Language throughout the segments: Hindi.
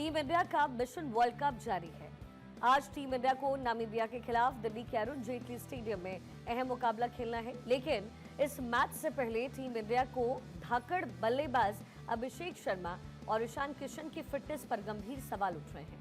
टीम इंडिया का मिशन वर्ल्ड कप जारी है। आज टीम इंडिया को नामीबिया के खिलाफ दिल्ली के अरुण जेटली स्टेडियम में अहम मुकाबला खेलना है, लेकिन इस मैच से पहले टीम इंडिया को धाकड़ बल्लेबाज अभिषेक शर्मा और ईशान किशन की फिटनेस पर गंभीर सवाल उठ रहे हैं।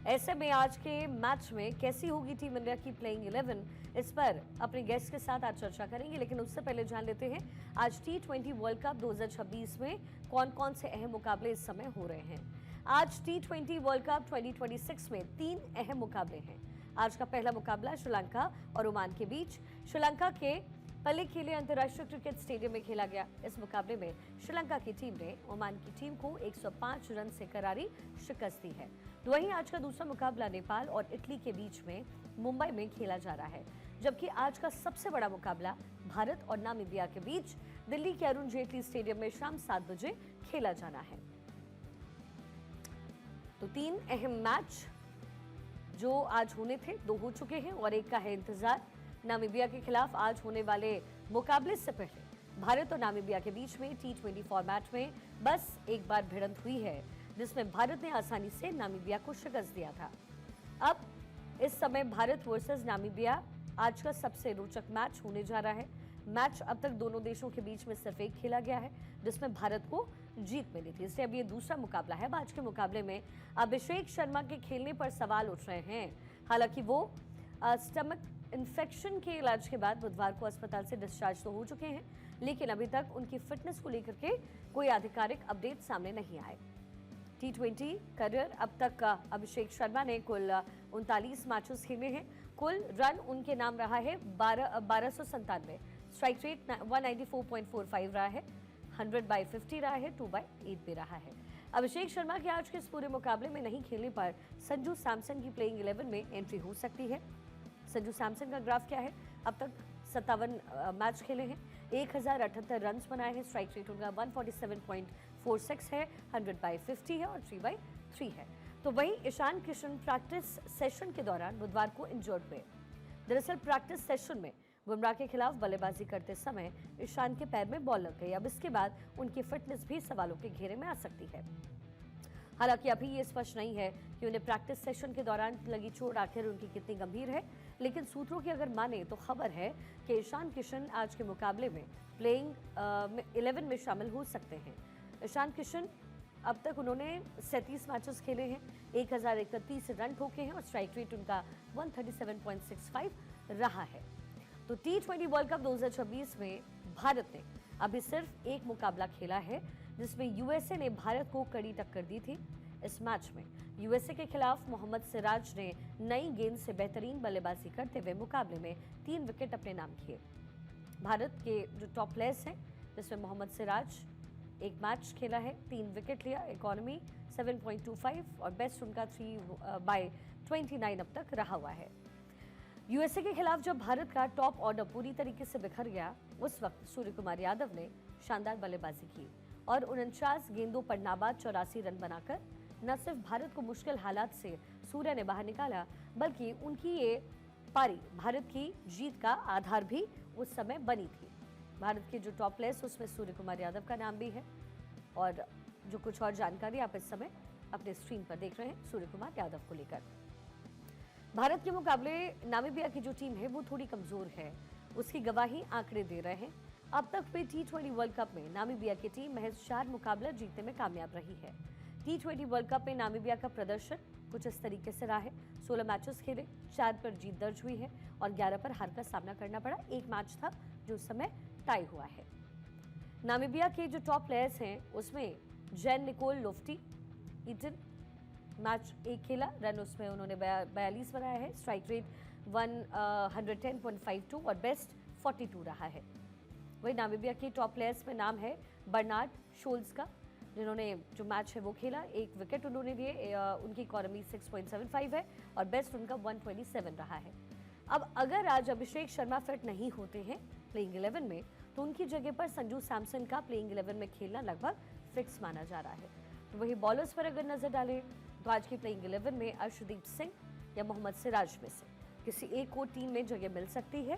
ऐसे में आज के मैच में कैसी होगी टीम इंडिया की प्लेइंग 11, इस पर अपने गेस्ट के साथ आज चर्चा करेंगे। लेकिन उससे पहले जान लेते हैं आज T20 वर्ल्ड कप 2026 में कौन कौन से अहम मुकाबले इस समय हो रहे हैं। आज T20 वर्ल्ड कप 2026 में 3 अहम मुकाबले हैं। आज का पहला मुकाबला श्रीलंका और ओमान के बीच श्रीलंका के पल्लीखेले अंतर्राष्ट्रीय क्रिकेट स्टेडियम में खेला गया। इस मुकाबले में श्रीलंका की टीम ने ओमान की टीम को 105 रन से करारी शिकस्त दी है। वहीं आज का दूसरा मुकाबला नेपाल और इटली के बीच में मुंबई में खेला जा रहा है, जबकि आज का सबसे बड़ा मुकाबला भारत और नामीबिया के बीच दिल्ली के अरुण जेटली स्टेडियम में शाम 7 बजे खेला जाना है। तो 3 अहम मैच जो आज होने थे 2 हो चुके हैं और एक का है इंतजार। नामीबिया के खिलाफ आज होने वाले मुकाबले से पहले भारत और नामीबिया के बीच में T20 फॉर्मेट में बस एक बार भिड़ंत हुई है, जिसमें भारत ने आसानी से नामीबिया को शिकस्त दिया था। अब इस समय भारत वर्सेस नामीबिया आज का सबसे रोचक मैच होने जा रहा है। मैच अब तक दोनों देशों के बीच में सिर्फ एक खेला गया है, जिसमें भारत को जीत मिली थी। इसलिए अब ये दूसरा मुकाबला है। आज के मुकाबले में अभिषेक शर्मा के खेलने पर सवाल उठ रहे हैं। हालांकि वो स्टमक इन्फेक्शन के इलाज के बाद बुधवार को अस्पताल से डिस्चार्ज तो हो चुके हैं, लेकिन अभी तक उनकी फिटनेस को लेकर के कोई आधिकारिक अपडेट सामने नहीं आए। T20 करियर अब तक अभिषेक शर्मा ने कुल 39 मैचेस खेले हैं। कुल रन उनके नाम रहा है 1297। स्ट्राइक रेट 194.45 रहा है। 100/50 रहा है। 2/8 भी रहा है। अभिषेक शर्मा के आज के इस पूरे मुकाबले में नहीं खेलने पर संजू सैमसन की प्लेइंग 11 में एंट्री हो सकती है। संजू सैमसन का ग्राफ क्या है? अब तक 57 मैच खेले हैं, 1078 रन बनाए हैं। स्ट्राइक रेट उनका 147.46 है। 100/50 है और 3/3 है। तो वहीं ईशान किशन प्रैक्टिस सेशन के दौरान बुधवार को इंजर्ड हुए। दरअसल प्रैक्टिस सेशन में बुमराह के खिलाफ बल्लेबाजी करते समय ईशान के पैर में बॉल लग गई। अब इसके बाद उनकी फिटनेस भी सवालों के घेरे में आ सकती है। हालांकि अभी ये स्पष्ट नहीं है कि उन्हें प्रैक्टिस सेशन के दौरान लगी चोट आखिर उनकी कितनी गंभीर है, लेकिन सूत्रों की अगर माने तो खबर है कि ईशान किशन आज के मुकाबले में प्लेइंग 11 में शामिल हो सकते हैं। ईशान किशन अब तक उन्होंने 37 मैचेस खेले हैं, 1031 रन ठोके हैं और स्ट्राइक रेट उनका 137.65 रहा है। तो T20 वर्ल्ड कप 2026 में भारत ने अभी सिर्फ एक मुकाबला खेला है, जिसमें यूएसए ने भारत को कड़ी टक्कर दी थी। इस मैच में यूएसए के खिलाफ मोहम्मद सिराज ने नई गेंद से बेहतरीन बल्लेबाजी करते हुए मुकाबले में 3 विकेट अपने नाम किए। भारत के जो टॉप प्लेयर्स हैं, जिसमें मोहम्मद सिराज एक मैच खेला है, 3 विकेट लिया। इकोनॉमी 7.25 और बेस्ट उनका 3/29 अब तक रहा हुआ है। यूएसए के खिलाफ जब भारत का टॉप ऑर्डर पूरी तरीके से बिखर गया, उस वक्त सूर्य कुमार यादव ने शानदार बल्लेबाजी की और 49 गेंदों पर नाबाद 84 रन बनाकर न सिर्फ भारत को मुश्किल हालात से सूर्य ने बाहर निकाला, बल्कि उनकी ये पारी भारत की जीत का आधार भी उस समय बनी थी। भारत के जो टॉप प्लेयर्स उसमें सूर्य कुमार यादव का नाम भी है और जो कुछ और जानकारी आप इस समय अपने स्क्रीन पर देख रहे हैं सूर्य कुमार यादव को लेकर। भारत के मुकाबले नामीबिया की जो टीम है वो थोड़ी कमजोर है, उसकी गवाही आंकड़े दे रहे हैं। अब तक भी T20 वर्ल्ड कप में नामीबिया की टीम महज 4 मुकाबला जीतने में कामयाब रही है। T20 वर्ल्ड कप में नामीबिया का प्रदर्शन कुछ इस तरीके से रहा है। 16 मैचेस खेले, 4 पर जीत दर्ज हुई है और 11 पर हार का सामना करना पड़ा। एक मैच था जो उस समय टाई हुआ है। नामीबिया के जो टॉप प्लेयर्स हैं उसमें Jan Nicol Loftie Eaton match एक खेला, रन उसमें उन्होंने 42 बनाया है। स्ट्राइक रेट 110.52 और बेस्ट 42 रहा है। वही नामीबिया के टॉप प्लेयर्स में नाम है बर्नार्ड शोल्स का, जिन्होंने जो मैच है वो खेला, 1 विकेट उन्होंने दिए। उनकी इकोनॉमी 6.75 है और बेस्ट उनका 127 रहा है। अब अगर आज अभिषेक शर्मा फिट नहीं होते हैं प्लेइंग 11 में, तो उनकी जगह पर संजू सैमसन का प्लेइंग 11 में खेलना लगभग फिक्स माना जा रहा है। तो वही बॉलर्स पर अगर नजर डालें तो आज की प्लेइंग 11 में अर्शदीप सिंह या मोहम्मद सिराज में से किसी एक को टीम में जगह मिल सकती है,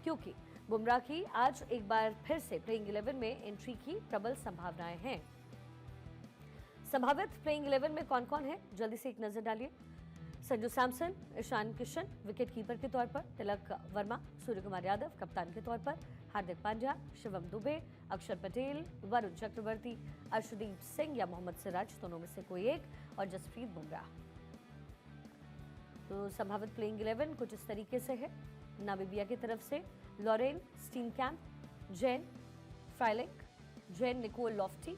क्योंकि बुमराह की आज एक बार फिर से प्लेइंग 11 में एंट्री की प्रबल संभावनाएं हैं। संभावित प्लेइंग 11 में कौन कौन है, जल्दी से एक नजर डालिए। संजू सैमसन, ईशान किशन विकेट कीपर के तौर पर, तिलक वर्मा, सूर्य कुमार यादव कप्तान के तौर पर, हार्दिक पांड्या, शिवम दुबे, अक्षर पटेल, वरुण चक्रवर्ती, अर्शदीप सिंह या मोहम्मद सिराज, दोनों में से कोई एक, और जसप्रीत बुमराह। तो संभावित प्लेइंग 11 कुछ इस तरीके से है। नामीबिया की तरफ से Lauren Steenkamp, Jan Frylinck, Jan Nicol Loftie,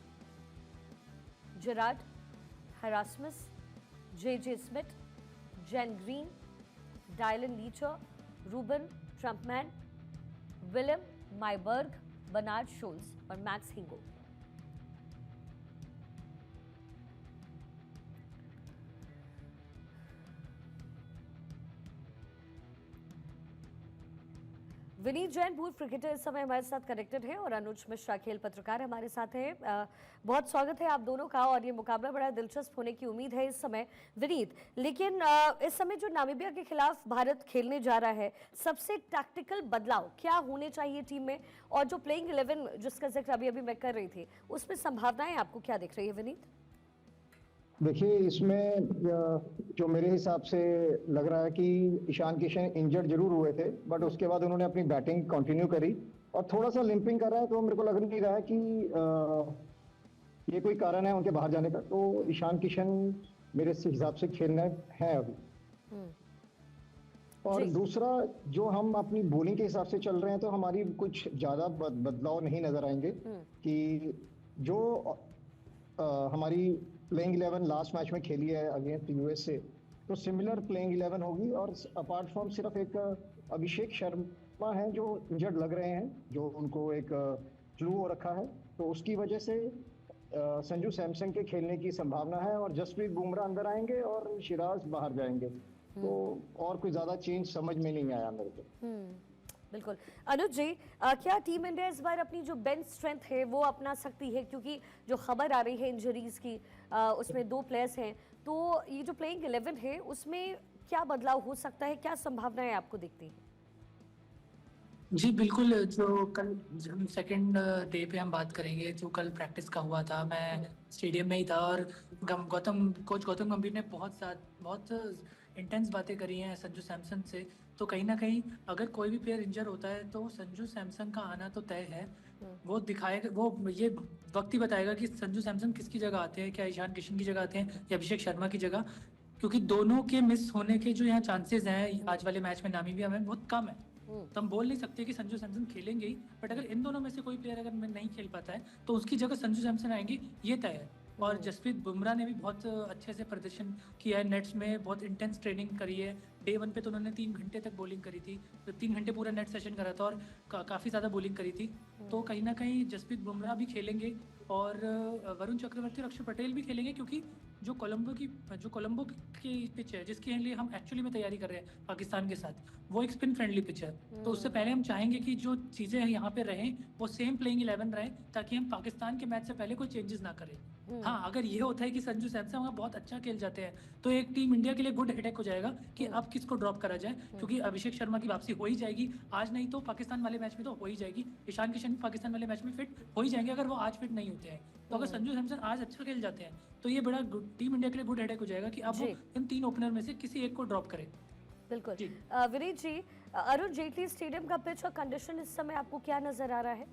Gerhard Erasmus, J Smit, Zane Green, Dylan Leicher, Ruben Trumpelmann, William Myburgh, Bernard Scholtz और मैक्स हिंगो। विनीत जैन पूर्व क्रिकेटर इस समय हमारे साथ कनेक्टेड है और अनुज मिश्रा खेल पत्रकार हमारे साथ है। बहुत स्वागत है आप दोनों का और ये मुकाबला बड़ा दिलचस्प होने की उम्मीद है इस समय विनीत। लेकिन इस समय जो नामीबिया के खिलाफ भारत खेलने जा रहा है, सबसे टैक्टिकल बदलाव क्या होने चाहिए टीम में, और जो प्लेइंग 11 जिसका जिक्र अभी मैं कर रही थी उसमें संभावनाएं आपको क्या दिख रही है विनीत? देखिए, इसमें जो मेरे हिसाब से लग रहा है कि ईशान किशन इंजर्ड जरूर हुए थे, बट उसके बाद उन्होंने अपनी बैटिंग कंटिन्यू करी और थोड़ा सा लिंपिंग कर रहा है, तो मेरे को लग नहीं रहा है कि ये कोई कारण है उनके बाहर जाने का। तो ईशान किशन मेरे हिसाब से खेलना है अभी। और दूसरा, जो हम अपनी बॉलिंग के हिसाब से चल रहे हैं तो हमारी कुछ ज्यादा बदलाव नहीं नजर आएंगे कि जो हमारी प्लेइंग 11 लास्ट मैच में खेली है अगेंस्ट यूएस से, तो सिमिलर प्लेइंग 11 होगी। और अपार्ट फ्रॉम सिर्फ एक अभिषेक शर्मा है जो इंजर्ड लग रहे हैं, जो उनको एक फ्लू हो रखा है, तो उसकी वजह से संजू सैमसन के खेलने की संभावना है और जसप्रीत बुमराह अंदर आएंगे और सिराज बाहर जाएंगे। तो और कोई ज्यादा चेंज समझ में नहीं आया मेरे को। बिल्कुल। अनुज जी, क्या टीम इंडिया इस बार अपनी जो बेंच स्ट्रेंथ है वो अपना सकती है, क्योंकि जो खबर आ रही है इंजरीज की उसमें 2 प्लेयर्स हैं, तो ये जो प्लेइंग 11 है उसमें क्या बदलाव हो सकता है, क्या संभावनाएं आपको दिखती हैं? जी बिल्कुल, जो कल सेकंड डे पे हम बात करेंगे, जो कल प्रैक्टिस का हुआ था, मैं स्टेडियम में ही था और कोच गौतम गंभीर ने बहुत इंटेंस बातें करी हैं संजू सैमसन से। तो कहीं ना कहीं अगर कोई भी प्लेयर इंजर होता है तो संजू सैमसन का आना तो तय है। वो दिखाएगा, वो ये वक्त ही बताएगा कि संजू सैमसन किसकी जगह आते हैं, क्या ईशान किशन की जगह आते हैं या अभिषेक शर्मा की जगह, क्योंकि दोनों के मिस होने के जो यहाँ चांसेस हैं आज वाले मैच में नामीबिया में बहुत कम है। तो हम बोल नहीं सकते कि संजू सैमसन खेलेंगे ही, बट अगर इन दोनों में से कोई प्लेयर अगर नहीं खेल पाता है तो उसकी जगह संजू सैमसन आएंगे, ये तय है। और जसप्रीत बुमराह ने भी बहुत अच्छे से प्रदर्शन किया है, नेट्स में बहुत इंटेंस ट्रेनिंग करी है। डे 1 पे तो उन्होंने 3 घंटे तक बॉलिंग करी थी, तो 3 घंटे पूरा नेट सेशन करा था और काफ़ी ज़्यादा बॉलिंग करी थी। तो कहीं ना कहीं जसप्रीत बुमराह भी खेलेंगे और वरुण चक्रवर्ती और अक्षर पटेल भी खेलेंगे, क्योंकि जो कोलंबो की पिच है जिसके लिए हम एक्चुअली में तैयारी कर रहे हैं पाकिस्तान के साथ, वो एक स्पिन फ्रेंडली पिच है। तो उससे पहले हम चाहेंगे कि जो चीज़ें यहाँ पे रहें वो सेम प्लेइंग 11 रहें, ताकि हम पाकिस्तान के मैच से पहले कोई चेंजेस ना करें। हाँ, अगर ये होता है कि संजू सैमसन वहाँ बहुत अच्छा खेल जाते हैं तो एक टीम इंडिया के लिए गुड हेडेक हो जाएगा कि अब किसको ड्रॉप करा जाए, क्योंकि अभिषेक शर्मा की वापसी हो ही जाएगी आज, नहीं तो पाकिस्तान वाले मैच में तो हो ही जाएगी। ईशान किशन पाकिस्तान वाले मैच में फिट हो ही जाएंगे अगर वो आज फिट नहीं होते हैं। तो अगर संजू सैमसन आज अच्छा खेल जाते हैं तो ये बड़ा टीम इंडिया के लिए गुड हेडेक हो जाएगा कि अब वो इन 3 ओपनर में से किसी एक को ड्रॉप करें। बिल्कुल। विनीत जी, अरुण जेटली स्टेडियम का पिच और कंडीशन इस समय आपको क्या नजर आ रहा है?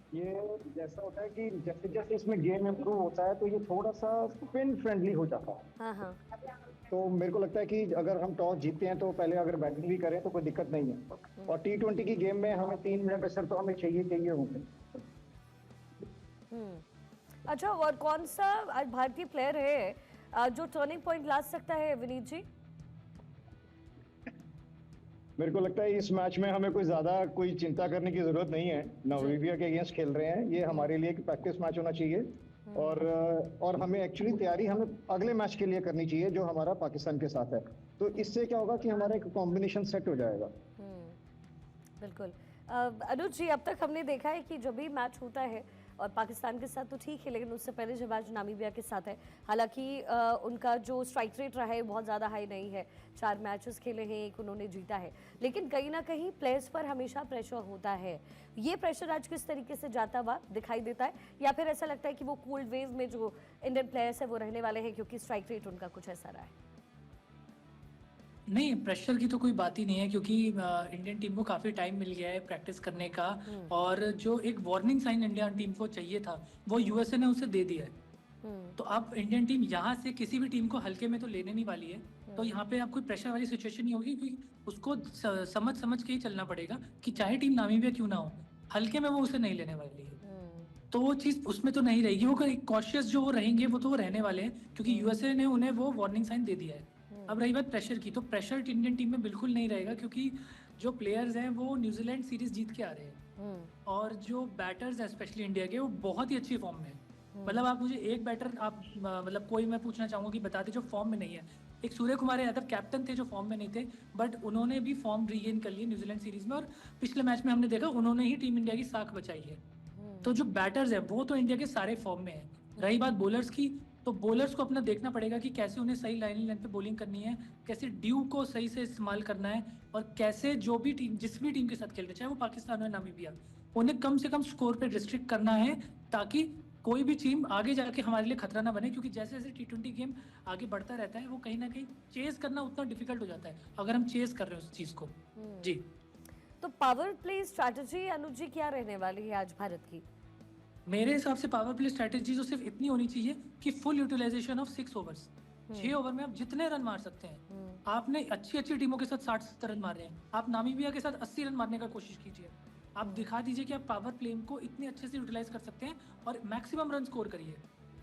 ये जैसा होता है कि जैसे जैसे इसमें गेम इम्प्रूव होता है तो ये थोड़ा सा स्पिन फ्रेंडली हो जाता है। हाँ। तो मेरे को लगता है कि अगर हम टॉस जीतते हैं तो पहले अगर बैटिंग भी करें तो कोई दिक्कत नहीं है। और T20 की गेम में हमें 3 मिनट पेसर तो हमें चाहिए होंगे। अच्छा, और कौन सा आज भारतीय प्लेयर है जो टर्निंग पॉइंट ला सकता है विनीत जी? मेरे को लगता है इस मैच में हमें कोई चिंता करने की जरूरत नहीं है। नामीबिया के अगेंस्ट खेल रहे हैं, ये हमारे लिए एक प्रैक्टिस मैच होना चाहिए और हमें एक्चुअली तैयारी हमें अगले मैच के लिए करनी चाहिए जो हमारा पाकिस्तान के साथ है। तो इससे क्या होगा कि हमारा एक कॉम्बिनेशन सेट हो जाएगा। बिल्कुल। अनुज जी, अब तक हमने देखा है कि जब भी मैच होता है और पाकिस्तान के साथ तो ठीक है, लेकिन उससे पहले जब आज नामीबिया के साथ है, हालांकि उनका जो स्ट्राइक रेट रहा है बहुत ज़्यादा हाई नहीं है, 4 मैचेस खेले हैं, 1 उन्होंने जीता है, लेकिन कहीं ना कहीं प्लेयर्स पर हमेशा प्रेशर होता है। ये प्रेशर आज किस तरीके से जाता हुआ दिखाई देता है, या फिर ऐसा लगता है कि वो कोल्ड वेव में जो इंडियन प्लेयर्स है वो रहने वाले हैं क्योंकि स्ट्राइक रेट उनका कुछ ऐसा रहा है? नहीं, प्रेशर की तो कोई बात ही नहीं है, क्योंकि इंडियन टीम को काफ़ी टाइम मिल गया है प्रैक्टिस करने का, और जो एक वार्निंग साइन इंडियन टीम को चाहिए था वो यूएसए ने उसे दे दिया है। तो अब इंडियन टीम यहाँ से किसी भी टीम को हल्के में तो लेने नहीं वाली है, तो यहाँ पे अब कोई प्रेशर वाली सिचुएशन नहीं होगी, क्योंकि उसको समझ के ही चलना पड़ेगा कि चाहे टीम नामीबिया क्यों ना हो, हल्के में वो उसे नहीं लेने वाली है। तो वो चीज़ उसमें तो नहीं रहेगी, वो कॉशियस जो वो रहेंगे वो तो वो रहने वाले हैं, क्योंकि यूएसए ने उन्हें वो वार्निंग साइन दे दिया है। अब रही बात प्रेशर की, तो प्रेशर इंडियन टीम में बिल्कुल नहीं रहेगा, क्योंकि जो प्लेयर्स हैं वो न्यूजीलैंड सीरीज जीत के आ रहे हैं, और जो बैटर्स हैं स्पेशली इंडिया के, वो बहुत ही अच्छी फॉर्म में हैं। मतलब आप मुझे एक बैटर आप मतलब कोई मैं पूछना चाहूँगा कि बता दें जो फॉर्म में नहीं है। एक सूर्य कुमार यादव कैप्टन थे जो फॉर्म में नहीं थे, बट उन्होंने भी फॉर्म रीगेन कर ली न्यूजीलैंड सीरीज में, और पिछले मैच में हमने देखा उन्होंने ही टीम इंडिया की साख बचाई है। तो जो बैटर्स है वो तो इंडिया के सारे फॉर्म में है। रही बात बॉलर्स की, तो बॉलर्स को अपना देखना पड़ेगा कि कैसे उन्हें सही लाइन लेंथ पे बॉलिंग करनी है, कैसे ड्यू को सही से इस्तेमाल करना है, और कैसे जो भी टीम जिस भी टीम के साथ खेल रहे, चाहे वो पाकिस्तान हो नामीबिया, उन्हें कम से कम स्कोर पे रिस्ट्रिक्ट करना है, ताकि कोई भी टीम आगे जाके हमारे लिए खतरा ना बने, क्योंकि जैसे जैसे T20 गेम आगे बढ़ता रहता है वो कहीं ना कहीं चेस करना उतना डिफिकल्ट हो जाता है अगर हम चेस कर रहे हैं उस चीज़ को। जी, तो पावर प्ले स्ट्रैटेजी अनुज जी क्या रहने वाली है आज भारत की? मेरे हिसाब से पावर प्ले स्ट्रैटेजी तो सिर्फ इतनी होनी चाहिए कि full utilisation of 6 overs. 6 over में आप जितने रन मार सकते हैं, आपने अच्छी अच्छी टीमों के साथ 60-70 रन मार रहे हैं, आप नामीबिया के साथ 80 रन मारने का कोशिश कीजिए। आप दिखा दीजिए कि आप पावर प्ले को इतने अच्छे से यूटिलाइज कर सकते हैं और मैक्सिमम रन स्कोर करिए।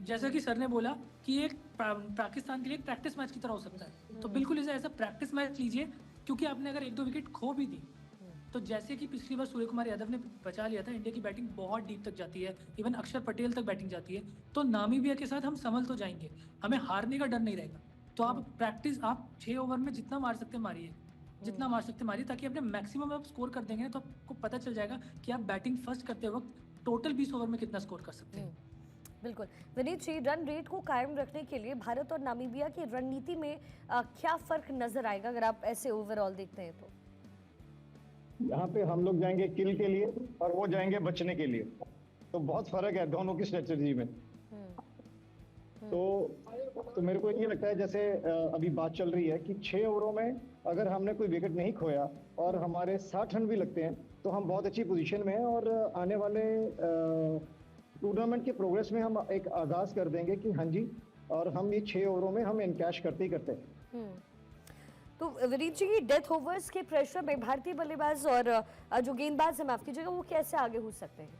जैसा कि सर ने बोला कि एक पाकिस्तान के लिए एक प्रैक्टिस मैच की तरह हो सकता है, तो बिल्कुल इसे ऐसा प्रैक्टिस मैच लीजिए, क्योंकि आपने अगर 1-2 विकेट खो भी दी, तो जैसे कि पिछली बार सूर्य कुमार यादव ने बचा लिया था, इंडिया की बैटिंग बहुत डीप तक जाती है, इवन अक्षर पटेल तक बैटिंग जाती है, तो नामीबिया के साथ हम संभल तो जाएंगे, हमें हारने का डर नहीं रहेगा। तो आप प्रैक्टिस आप 6 ओवर में जितना मार सकते मारिए, जितना मार सकते मारिए, ताकि अपने मैक्सिमम आप स्कोर कर देंगे तो आपको पता चल जाएगा कि आप बैटिंग फर्स्ट करते वक्त टोटल 20 ओवर में कितना स्कोर कर सकते हैं। बिल्कुल विनीत जी, रन रेट को कायम रखने के लिए भारत और नामीबिया की रणनीति में क्या फर्क नजर आएगा अगर आप ऐसे ओवरऑल देखते हैं तो? यहाँ पे हम लोग जाएंगे किल के लिए और वो जाएंगे बचने के लिए, तो बहुत फर्क है दोनों की स्ट्रेटजी में। तो मेरे को ये लगता है जैसे अभी बात चल रही है कि 6 ओवरों में अगर हमने कोई विकेट नहीं खोया और हमारे 60 रन भी लगते हैं तो हम बहुत अच्छी पोजीशन में हैं, और आने वाले टूर्नामेंट के प्रोग्रेस में हम एक आगाज कर देंगे कि हाँ जी, और हम ये 6 ओवरों में हम इनकैश करते ही करते हैं। तो विनीत जी, डेथ ओवर्स के प्रेशर में भारतीय बल्लेबाज और जो गेंदबाज है, माफ कीजिएगा, वो कैसे आगे हो सकते हैं?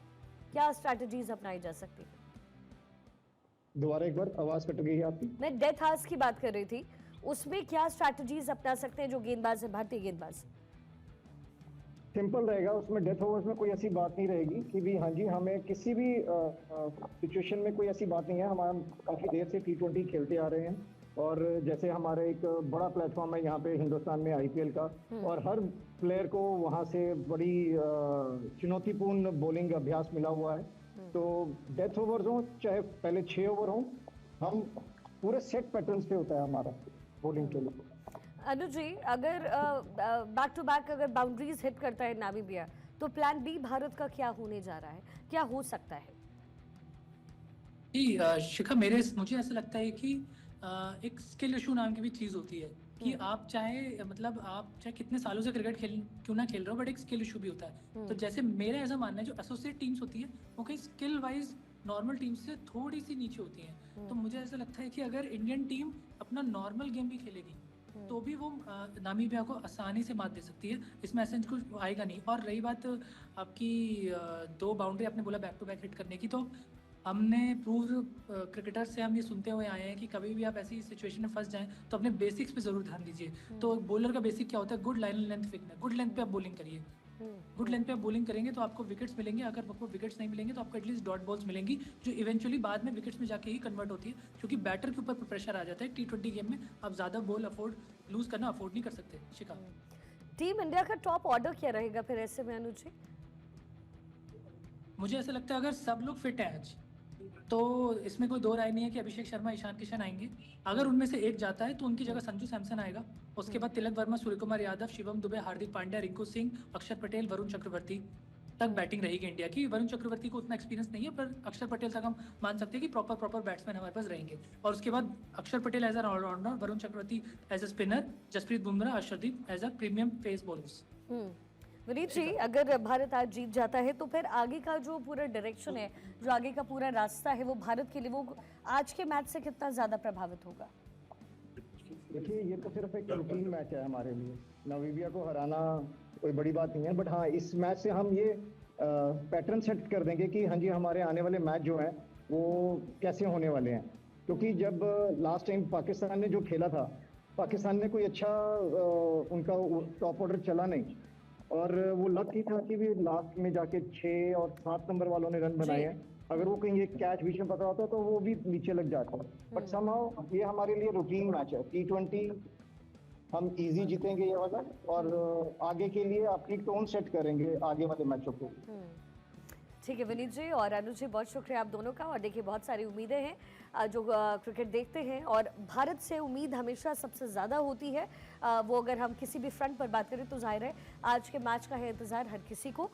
क्या स्ट्रैटेजीज अपनाई जा सकती है? दोबारा एक बार, आवाज कट गई है आपकी। मैं डेथ हार्स की बात कर रही थी, उसमें क्या स्ट्रैटेजीज अपना सकते हैं जो गेंदबाज है, भारतीय गेंदबाज? सिंपल रहेगा, उसमें डेथ ओवर्स में कोई ऐसी बात नहीं रहेगी कि भी हाँ जी हमें किसी भी सिचुएशन में कोई ऐसी बात नहीं है। हम काफ़ी देर से T20 खेलते आ रहे हैं, और जैसे हमारे एक बड़ा प्लेटफॉर्म है यहाँ पे हिंदुस्तान में IPL का, और हर प्लेयर को वहाँ से बड़ी चुनौतीपूर्ण बॉलिंग अभ्यास मिला हुआ है। तो डेथ ओवर्स हो चाहे पहले 6 ओवर हो, हम पूरे सेट पैटर्न्स पे होता है हमारा बॉलिंग के लिए। अनुज जी, अगर बैक टू बैक अगर बाउंड्रीज हिट करता है नामीबिया, तो प्लान बी भारत का क्या होने जा रहा है, क्या हो सकता है? जी शिखा, मुझे ऐसा लगता है कि एक स्किल इशू नाम की भी चीज़ होती है कि आप चाहे कितने सालों से क्रिकेट क्यों ना खेल रहे हो, बट एक स्किल इशू भी होता है। तो जैसे मेरा ऐसा मानना है, जो एसोसिएट टीम्स होती है वो कहीं स्किल वाइज नॉर्मल टीम से थोड़ी सी नीचे होती हैं। तो मुझे ऐसा लगता है कि अगर इंडियन टीम अपना नॉर्मल गेम भी खेलेगी तो भी वो नामीबिया को आसानी से मात दे सकती है, इसमें ऐसा कुछ आएगा नहीं। और रही बात आपकी 2 बाउंड्री आपने बोला बैक टू बैक हिट करने की, तो हमने प्रूव क्रिकेटर से हम ये सुनते हुए आए हैं कि कभी भी आप ऐसी सिचुएशन में फंस जाएं तो अपने बेसिक्स पे जरूर ध्यान दीजिए। तो बॉलर का बेसिक क्या होता है? गुड लाइन लेंथ फेंकना, गुड लेंथ पे आप बॉलिंग करिए। गुड लेंथ पे आप बॉलिंग करेंगे तो आपको विकेट्स मिलेंगे, अगर आपको विकेट्स नहीं मिलेंगे तो आपको एटलीस्ट डॉट बॉल्स मिलेंगी, जो इवेंचुअली बाद में विकेट्स में जाके ही कन्वर्ट होती है, क्योंकि बैटर के ऊपर प्रेशर आ जाता है। T20 गेम में आप ज़्यादा बॉल लूज करना अफोर्ड नहीं कर सकते। शिखा, टीम इंडिया का टॉप ऑर्डर क्या रहेगा फिर ऐसे में अनुज जी? मुझे ऐसा लगता है अगर सब लोग फिट हैं आज तो इसमें कोई दो राय नहीं है कि अभिषेक शर्मा, ईशान किशन आएंगे। अगर उनमें से एक जाता है तो उनकी जगह संजू सैमसन आएगा। उसके बाद तिलक वर्मा, सूर्य कुमार यादव, शिवम दुबे, हार्दिक पांड्या, रिंकू सिंह, अक्षर पटेल, वरुण चक्रवर्ती तक बैटिंग रहेगी इंडिया की। वरुण चक्रवर्ती को उतना एक्सपीरियंस नहीं है, पर अक्षर पटेल तक हम मान सकते हैं कि प्रॉपर बैट्समैन हमारे पास रहेंगे। और उसके बाद Akshar Patel as a allrounder, Varun Chakravarthy as a spinner, Jasprit Bumrah, Arshdeep as a premium pace bowlers. Vineet ji, अगर भारत आज जीत जाता है तो फिर आगे का जो पूरा डायरेक्शन है, जो आगे का पूरा रास्ता है, वो भारत के लिए वो आज के मैच से कितना ज्यादा प्रभावित होगा? देखिए, ये तो सिर्फ एक रूटीन मैच है हमारे लिए। नामीबिया को हराना कोई बड़ी बात नहीं है, बट हाँ, इस मैच से हम ये पैटर्न सेट कर देंगे कि हाँ जी, हमारे आने वाले मैच जो हैं वो कैसे होने वाले हैं। क्योंकि जब लास्ट टाइम पाकिस्तान ने जो खेला था, पाकिस्तान ने कोई अच्छा उनका टॉप ऑर्डर चला नहीं, और वो लक ही था कि भी लास्ट में जाके 6 और 7 नंबर वालों ने रन बनाए हैं। अगर वो कहीं एक कैच बीच में पकड़ा होता तो वो भी नीचे लग जाता। बट समहाउ ये हमारे लिए रूटीन मैच है। T20 हम इजी जीतेंगे ये वाला, और आगे के लिए अपनी टोन सेट करेंगे आगे वाले मैचों को। ठीक है विनीत जी और अनुज जी, बहुत शुक्रिया आप दोनों का। और देखिए, बहुत सारी उम्मीदें हैं जो क्रिकेट देखते हैं, और भारत से उम्मीद हमेशा सबसे ज़्यादा होती है। वो अगर हम किसी भी फ्रंट पर बात करें तो जाहिर है आज के मैच का है इंतज़ार हर किसी को।